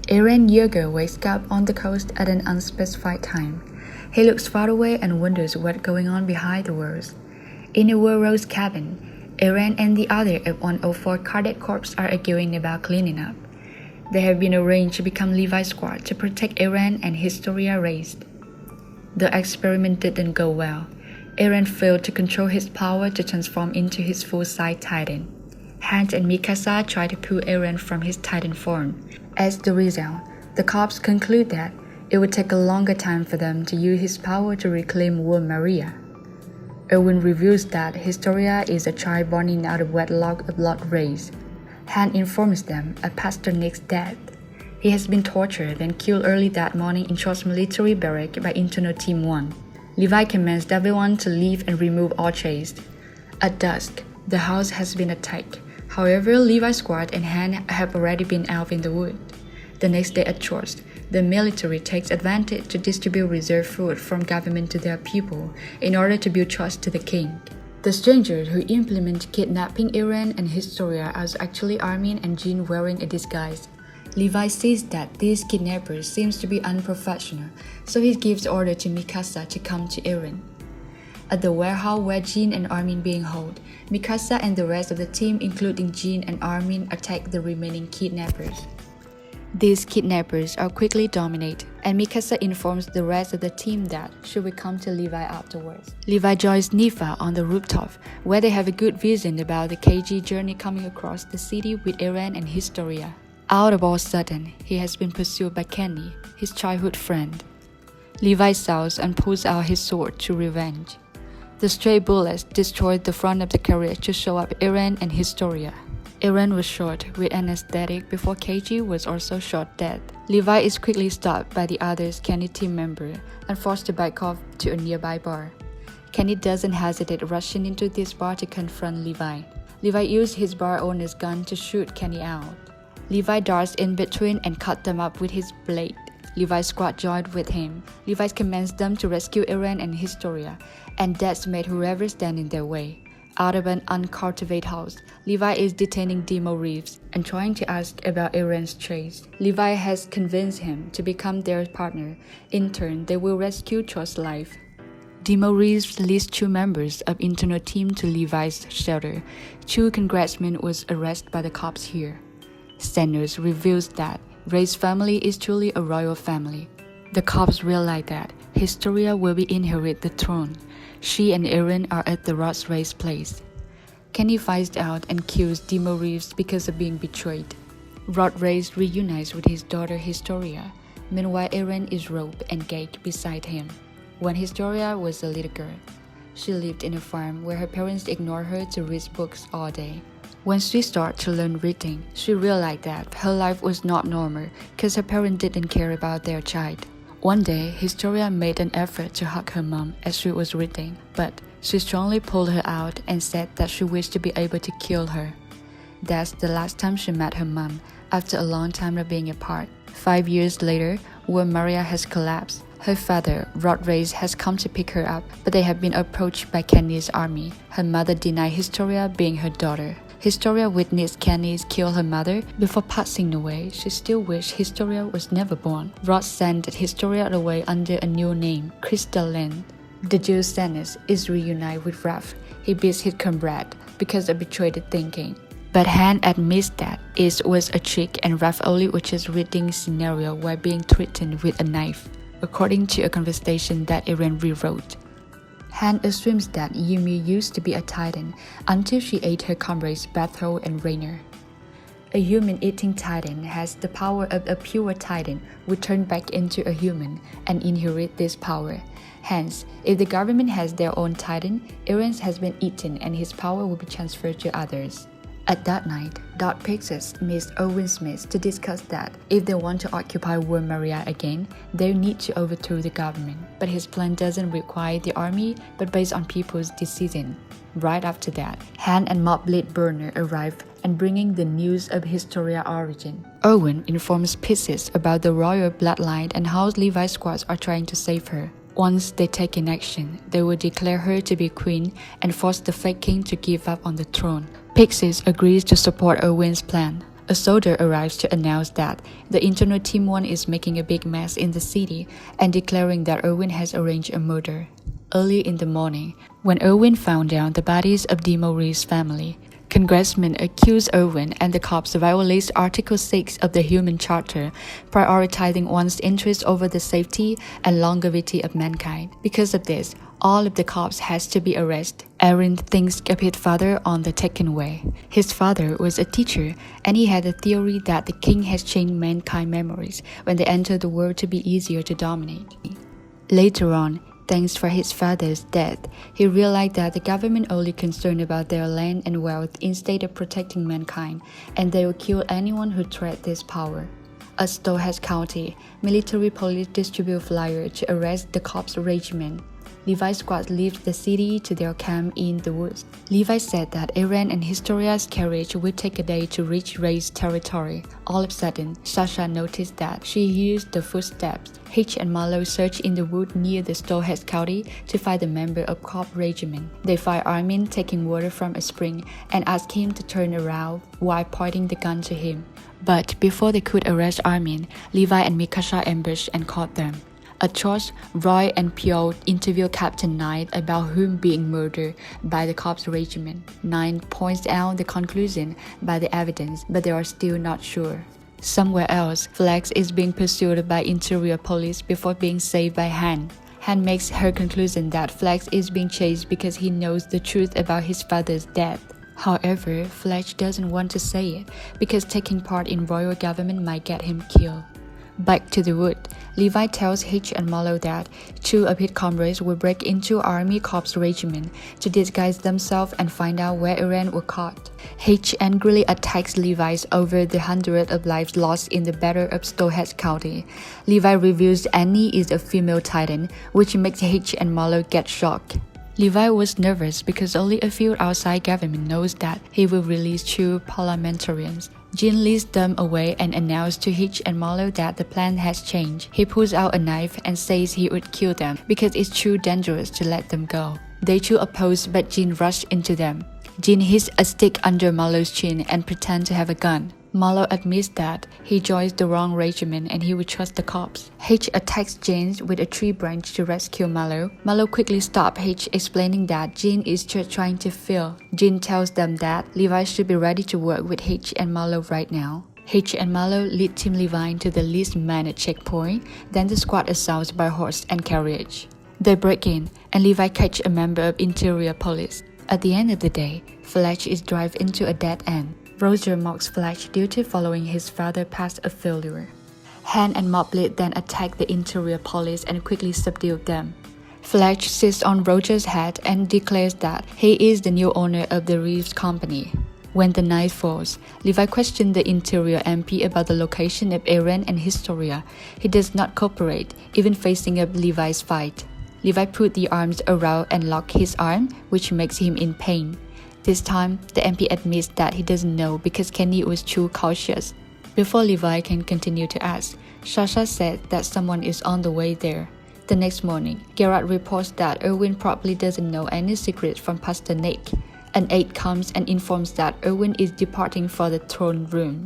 Eren Yeager wakes up on the coast at an unspecified time. He looks far away and wonders what's going on behind the walls. In a Warrow's cabin, Eren and the other F-104 Cadet Corps are arguing about cleaning up. They have been arranged to become Levi squad to protect Eren and Historia raised. The experiment didn't go well. Eren failed to control his power to transform into his full-size Titan. Hans and Mikasa try to pull Eren from his Titan form. As the result, the cops conclude that it would take a longer time for them to use his power to reclaim War Maria. Erwin reveals that Historia is a child born in out of wedlock of blood race. Han informs them a pastor Nick's dead. He has been tortured and killed early that morning in Short's military barrack by Internal Team 1. Levi commands everyone to leave and remove all chase. At dusk, the house has been attacked. However, Levi's squad and Han have already been out in the wood. The next day at Short's, the military takes advantage to distribute reserve food from government to their people in order to build trust to the king. The strangers who implement kidnapping Eren and Historia are actually Armin and Jean wearing a disguise. Levi sees that these kidnappers seems to be unprofessional, so he gives order to Mikasa to come to Eren. At the warehouse where Jean and Armin being held, Mikasa and the rest of the team including Jean and Armin attack the remaining kidnappers. These kidnappers are quickly dominated, and Mikasa informs the rest of the team that she will come to Levi afterwards. Levi joins Nifa on the rooftop, where they have a good vision about the KG journey coming across the city with Eren and Historia. Out of all sudden, he has been pursued by Kenny, his childhood friend. Levi shouts and pulls out his sword to revenge. The stray bullets destroyed the front of the carriage to show up Eren and Historia. Eren was shot with anesthetic before KG was also shot dead. Levi is quickly stopped by the other Kenny team member and forced to back off to a nearby bar. Kenny doesn't hesitate rushing into this bar to confront Levi. Levi used his bar owner's gun to shoot Kenny out. Levi darts in between and cut them up with his blade. Levi's squad joined with him. Levi commands them to rescue Eren and Historia, and decimate whoever stands in their way. Out of an uncultivated house, Levi is detaining Demo Reeves and trying to ask about Eren's trace. Levi has convinced him to become their partner. In turn, they will rescue Tro's life. Demo Reeves leads 2 members of internal team to Levi's shelter. 2 congressmen was arrested by the cops here. Sanders reveals that Rey's family is truly a royal family. The cops realize that Historia will be inherit the throne. She and Eren are at the Ross Rey's place. Kenny finds out and kills Demo Reeves because of being betrayed. Rod Reyes reunites with his daughter Historia. Meanwhile, Eren is roped and gagged beside him. When Historia was a little girl, she lived in a farm where her parents ignored her to read books all day. When she started to learn reading, she realized that her life was not normal because her parents didn't care about their child. One day, Historia made an effort to hug her mom as she was reading, but she strongly pulled her out and said that she wished to be able to kill her. That's the last time she met her mom after a long time of being apart. 5 years later, when Maria has collapsed, her father, Rod Reyes, has come to pick her up, but they have been approached by Kenny's army. Her mother denied Historia being her daughter. Historia witnessed Kenny kill her mother. Before passing away, she still wished Historia was never born. Rod sent Historia away under a new name, Crystal Land. The Jew Stannis is reunited with Raph. He beats his comrade because of betrayed thinking. But Han admits that it was a trick and Raph only was just reading scenario while being threatened with a knife, according to a conversation that Eren rewrote. Han assumes that Yumi used to be a Titan until she ate her comrades Battle and Rainer. A human-eating Titan has the power of a pure Titan who turn back into a human and inherit this power. Hence, if the government has their own Titan, Eren's has been eaten and his power will be transferred to others. At that night, Dark Pixis meets Owen Smith to discuss that if they want to occupy War Maria again, they need to overthrow the government. But his plan doesn't require the army, but based on people's decision. Right after that, Han and Mob Blade Burner arrive and bringing the news of Historia origin. Owen informs Pixis about the royal bloodline and how Levi's squads are trying to save her. Once they take in action, they will declare her to be queen and force the fake king to give up on the throne. Pixis agrees to support Owen's plan. A soldier arrives to announce that the internal Team 1 is making a big mess in the city and declaring that Erwin has arranged a murder. Early in the morning, when Erwin found out the bodies of Demo Reeves' family, Congressmen accused Erwin and the cops violates Article 6 of the Human Charter, prioritizing one's interest over the safety and longevity of mankind. Because of this, all of the cops has to be arrested. Aaron thinks of his father on the taken way. His father was a teacher, and he had a theory that the king has changed mankind's memories when they enter the world to be easier to dominate. Later on, thanks for his father's death, he realized that the government only concerned about their land and wealth instead of protecting mankind, and they would kill anyone who threatened this power. At Stonehead County, military police distribute flyers to arrest the cops' regiment. Levi's squad left the city to their camp in the woods. Levi said that Aaron and Historia's carriage would take a day to reach Ray's territory. All of a sudden, Sasha noticed that she used the footsteps. Hitch and Marlowe searched in the wood near the Stonehead County to find a member of cop regiment. They find Armin taking water from a spring and ask him to turn around while pointing the gun to him. But before they could arrest Armin, Levi and Mikasha ambushed and caught them. At church, Roy and Pio interview Captain Knight about whom being murdered by the cops regiment. Knight points out the conclusion by the evidence, but they are still not sure. Somewhere else, Flex is being pursued by interior police before being saved by Han. Han makes her conclusion that Flex is being chased because he knows the truth about his father's death. However, Flex doesn't want to say it because taking part in royal government might get him killed. Back to the wood, Levi tells Hitch and Marlowe that two of his comrades will break into Army Corps regiment to disguise themselves and find out where Aaron was caught. Hitch angrily attacks Levi over the hundreds of lives lost in the Battle of Stonehead County. Levi reveals Annie is a female Titan, which makes Hitch and Marlowe get shocked. Levi was nervous because only a few outside government knows that he will release two parliamentarians. Jean leads them away and announces to Hitch and Marlowe that the plan has changed. He pulls out a knife and says he would kill them because it's too dangerous to let them go. They too oppose, but Jean rushes into them. Jean hits a stick under Marlowe's chin and pretends to have a gun. Marlowe admits that he joins the wrong regiment and he would trust the cops. Hitch attacks James with a tree branch to rescue Marlowe. Marlowe quickly stops Hitch, explaining that Jean is just trying to feel. Jean tells them that Levi should be ready to work with Hitch and Marlowe right now. Hitch and Marlowe lead Team Levi to the least manned checkpoint, then the squad assaults by horse and carriage. They break in, and Levi catches a member of interior police. At the end of the day, Fletch is driven into a dead end. Roger mocks Fletch due to following his father past a failure. Han and Mobley then attack the interior police and quickly subdue them. Fletch sits on Roger's head and declares that he is the new owner of the Reeves Company. When the night falls, Levi questions the interior MP about the location of Aaron and Historia. He does not cooperate, even facing up Levi's fight. Levi puts the arms around and locks his arm, which makes him in pain. This time, the MP admits that he doesn't know because Kenny was too cautious. Before Levi can continue to ask, Sasha said that someone is on the way there. The next morning, Gerard reports that Erwin probably doesn't know any secrets from Pastor Nick. An aide comes and informs that Erwin is departing for the throne room.